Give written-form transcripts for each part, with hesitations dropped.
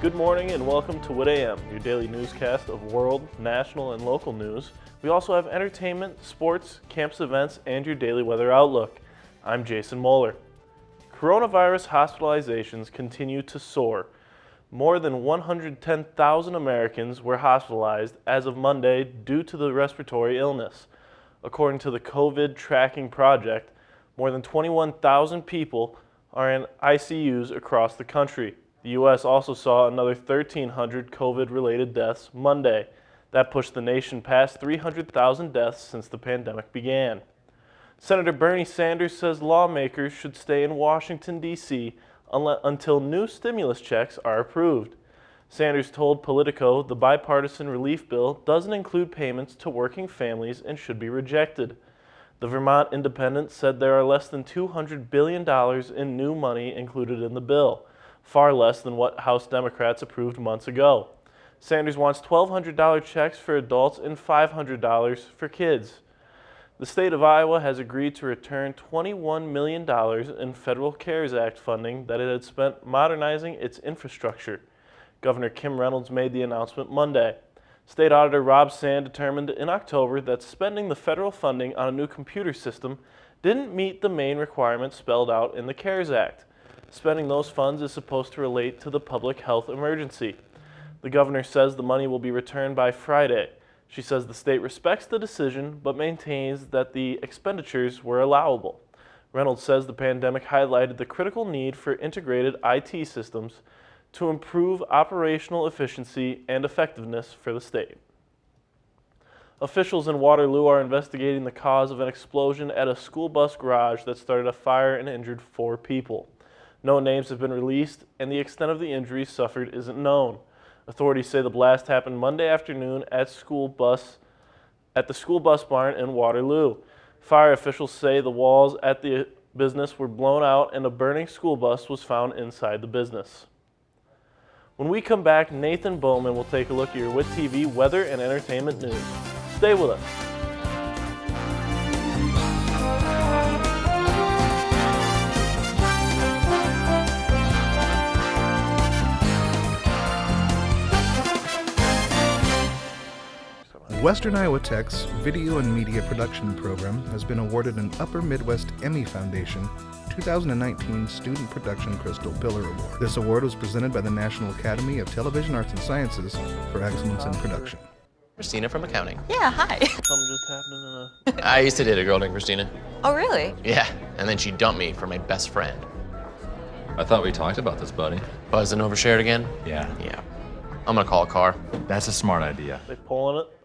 Good morning and welcome to WITam, your daily newscast of world, national, and local news. We also have entertainment, sports, campus events, and your daily weather outlook. I'm Jason Moeller. Coronavirus hospitalizations continue to soar. More than 110,000 Americans were hospitalized as of Monday due to the respiratory illness. According to the COVID Tracking Project, more than 21,000 people are in ICUs across the country. The U.S. also saw another 1,300 COVID-related deaths Monday. That pushed the nation past 300,000 deaths since the pandemic began. Senator Bernie Sanders says lawmakers should stay in Washington, D.C. until new stimulus checks are approved. Sanders told Politico the bipartisan relief bill doesn't include payments to working families and should be rejected. The Vermont Independent said there are less than $200 billion in new money included in the bill, far less than what House Democrats approved months ago. Sanders wants $1,200 checks for adults and $500 for kids. The state of Iowa has agreed to return $21 million in federal CARES Act funding that it had spent modernizing its infrastructure. Governor Kim Reynolds made the announcement Monday. State Auditor Rob Sand determined in October that spending the federal funding on a new computer system didn't meet the main requirements spelled out in the CARES Act. Spending those funds is supposed to relate to the public health emergency. The governor says the money will be returned by Friday. She says the state respects the decision but maintains that the expenditures were allowable. Reynolds says the pandemic highlighted the critical need for integrated IT systems to improve operational efficiency and effectiveness for the state. Officials in Waterloo are investigating the cause of an explosion at a school bus garage that started a fire and injured 4 people. No names have been released, and the extent of the injuries suffered isn't known. Authorities say the blast happened Monday afternoon at the school bus barn in Waterloo. Fire officials say the walls at the business were blown out and a burning school bus was found inside the business. When we come back, Nathan Bowman will take a look at your WIT TV weather and entertainment news. Stay with us. Western Iowa Tech's Video and Media Production Program has been awarded an Upper Midwest Emmy Foundation 2019 Student Production Crystal Pillar Award. This award was presented by the National Academy of Television Arts and Sciences for excellence in production. Christina from accounting. Yeah, hi. Something just happened in I used to date a girl named Christina. Oh, really? Yeah, and then she dumped me for my best friend. I thought we talked about this, buddy. Buzzed and overshared again? Yeah. Yeah. I'm gonna call a car. That's a smart idea. They pulling it?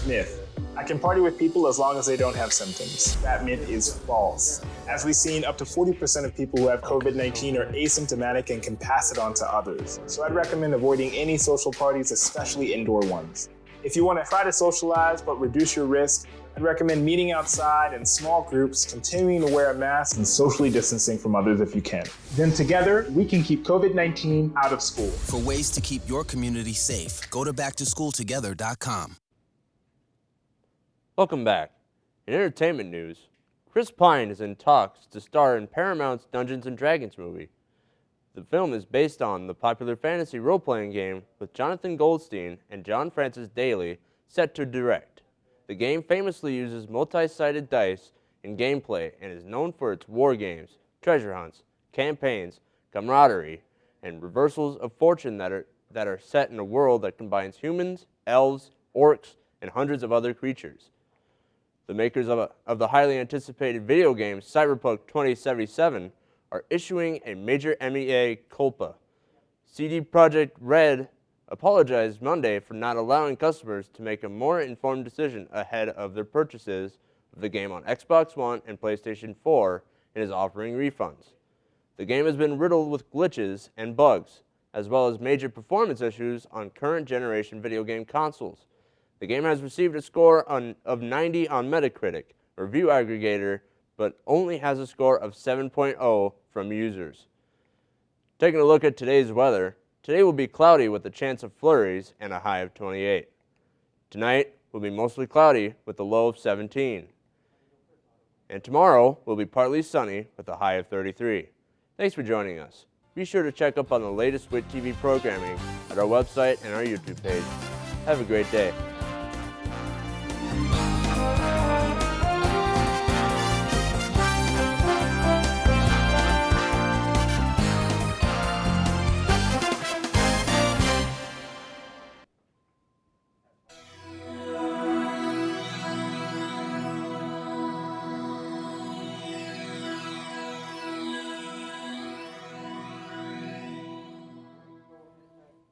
Myth. I can party with people as long as they don't have symptoms. That myth is false. As we've seen, up to 40% of people who have COVID-19 are asymptomatic and can pass it on to others. So I'd recommend avoiding any social parties, especially indoor ones. If you want to try to socialize but reduce your risk, I'd recommend meeting outside in small groups, continuing to wear a mask, and socially distancing from others if you can. Then together, we can keep COVID-19 out of school. For ways to keep your community safe, go to backtoschooltogether.com. Welcome back. In entertainment news, Chris Pine is in talks to star in Paramount's Dungeons & Dragons movie. The film is based on the popular fantasy role-playing game with Jonathan Goldstein and John Francis Daley set to direct. The game famously uses multi-sided dice in gameplay and is known for its war games, treasure hunts, campaigns, camaraderie, and reversals of fortune that are set in a world that combines humans, elves, orcs, and hundreds of other creatures. The makers of the highly anticipated video game Cyberpunk 2077 are issuing a major mea culpa. CD Projekt Red apologized Monday for not allowing customers to make a more informed decision ahead of their purchases of the game on Xbox One and PlayStation 4 and is offering refunds. The game has been riddled with glitches and bugs, as well as major performance issues on current generation video game consoles. The game has received a score of 90 on Metacritic, a review aggregator, but only has a score of 7.0 from users. Taking a look at today's weather, today will be cloudy with a chance of flurries and a high of 28. Tonight will be mostly cloudy with a low of 17. And tomorrow will be partly sunny with a high of 33. Thanks for joining us. Be sure to check up on the latest WIT TV programming at our website and our YouTube page. Have a great day.